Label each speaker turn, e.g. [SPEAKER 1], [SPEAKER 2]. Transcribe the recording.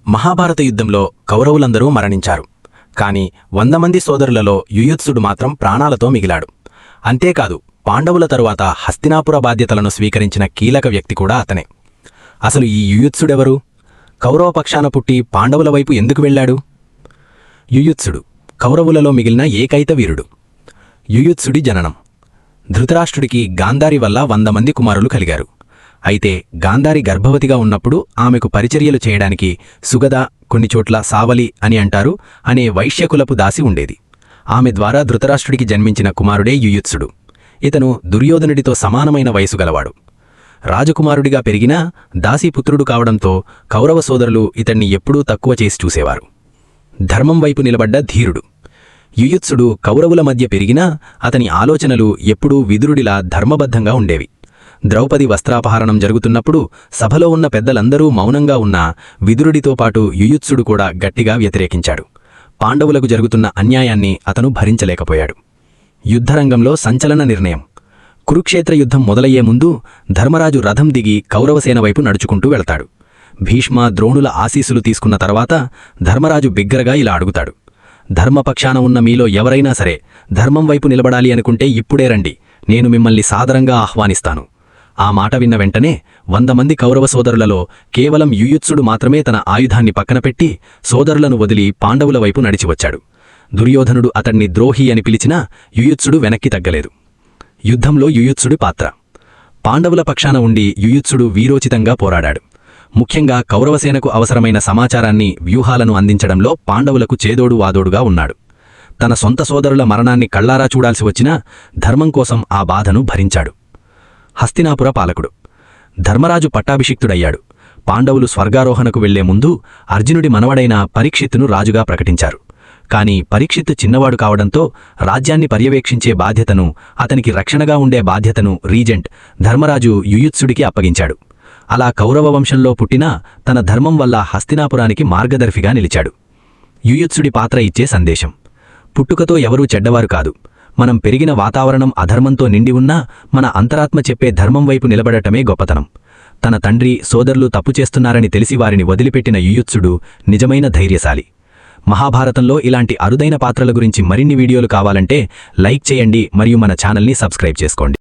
[SPEAKER 1] మహాభారత యుద్ధంలో కౌరవులందరూ మరణించారు. కాని 100 మంది సోదరులలో యుయుత్సుడు మాత్రం ప్రాణాలతో మిగిలాడు. అంతేకాదు, పాండవుల తరువాత హస్తినాపుర బాధ్యతలను స్వీకరించిన కీలక వ్యక్తి కూడా అతనే. అసలు ఈ యుయుత్సుడెవరు? కౌరవ పక్షాన పుట్టి పాండవుల వైపు ఎందుకు వెళ్లాడు? యుయుత్సుడు కౌరవులలో మిగిలిన ఏకైక వీరుడు. యుయుత్సుడి జననం. ధృతరాష్ట్రుడికి గాంధారి వల్ల 100 మంది కుమారులు కలిగారు. అయితే గాంధారి గర్భవతిగా ఉన్నప్పుడు ఆమెకు పరిచర్యలు చేయడానికి సుగద, కొన్నిచోట్ల సావలి అని అంటారు అనే వైశ్యకులపు దాసి ఉండేది. ఆమె ద్వారా ధృతరాష్ట్రుడికి జన్మించిన కుమారుడే యుయుత్సుడు. ఇతను దుర్యోధనుడితో సమానమైన వయసు గలవాడు. రాజకుమారుడిగా పెరిగినా దాసీపుత్రుడు కావడంతో కౌరవ సోదరులు ఇతన్ని ఎప్పుడూ తక్కువ చేసి చూసేవారు. ధర్మం వైపు నిలబడ్డ ధీరుడు. యుయుత్సుడు కౌరవుల మధ్య పెరిగినా అతని ఆలోచనలు ఎప్పుడూ విదురుడిలా ధర్మబద్ధంగా ఉండేవి. ద్రౌపది వస్త్రాపహరణం జరుగుతున్నప్పుడు సభలో ఉన్న పెద్దలందరూ మౌనంగా ఉన్నా విదురుడితో పాటు యుయుత్సుడు కూడా గట్టిగా వ్యతిరేకించాడు. పాండవులకు జరుగుతున్న అన్యాయాన్ని అతను భరించలేకపోయాడు. యుద్ధరంగంలో సంచలన నిర్ణయం. కురుక్షేత్ర యుద్ధం మొదలయ్యే ముందు ధర్మరాజు రథం దిగి కౌరవసేన వైపు నడుచుకుంటూ వెళతాడు. భీష్మ, ద్రోణుల ఆశీస్సులు తీసుకున్న తర్వాత ధర్మరాజు బిగ్గరగా ఇలా అడుగుతాడు: ధర్మపక్షాన ఉన్న మీలో ఎవరైనా సరే ధర్మం వైపు నిలబడాలి అనుకుంటే ఇప్పుడే రండి, నేను మిమ్మల్ని సాదరంగా ఆహ్వానిస్తాను. ఆ మాట విన్న వెంటనే 100 మంది కౌరవ సోదరులలో కేవలం యుయుత్సుడు మాత్రమే తన ఆయుధాన్ని పక్కనపెట్టి సోదరులను వదిలి పాండవుల వైపు నడిచివచ్చాడు. దుర్యోధనుడు అతన్ని ద్రోహి అని పిలిచినా యుయుత్సుడు వెనక్కి తగ్గలేదు. యుద్ధంలో యుయుత్సుడి పాత్ర. పాండవుల పక్షాన ఉండి యుయుత్సుడు వీరోచితంగా పోరాడాడు. ముఖ్యంగా కౌరవసేనకు అవసరమైన సమాచారాన్ని, వ్యూహాలను అందించడంలో పాండవులకు చేదోడు వాదోడుగా ఉన్నాడు. తన సొంత సోదరుల మరణాన్ని కళ్లారా చూడాల్సి వచ్చినా ధర్మం కోసం ఆ బాధను భరించాడు. హస్తినాపుర పాలకుడు. ధర్మరాజు పట్టాభిషిక్తుడయ్యాడు. పాండవులు స్వర్గారోహణకు వెళ్లే ముందు అర్జునుడి మనవడైన పరీక్షిత్తును రాజుగా ప్రకటించారు. కాని పరీక్షిత్తు చిన్నవాడు కావడంతో రాజ్యాన్ని పర్యవేక్షించే బాధ్యతను, అతనికి రక్షణగా ఉండే బాధ్యతను రీజెంట్ ధర్మరాజు యుయుత్సుడికి అప్పగించాడు. అలా కౌరవ వంశంలో పుట్టినా తన ధర్మం వల్ల హస్తినాపురానికి మార్గదర్శిగా నిలిచాడు. యుయుత్సుడి పాత్ర ఇచ్చే సందేశం. పుట్టుకతో ఎవరూ చెడ్డవారు కాదు. మనం పెరిగిన వాతావరణం అధర్మంతో నిండి ఉన్నా మన అంతరాత్మ చెప్పే ధర్మం వైపు నిలబడటమే గొప్పతనం. తన తండ్రి, సోదరులు తప్పు చేస్తున్నారని తెలిసి వారిని వదిలిపెట్టిన యుయుత్సుడు నిజమైన ధైర్యశాలి. మహాభారతంలో ఇలాంటి అరుదైన పాత్రల గురించి మరిన్ని వీడియోలు కావాలంటే లైక్ చేయండి మరియు మన ఛానల్ని సబ్స్క్రైబ్ చేసుకోండి.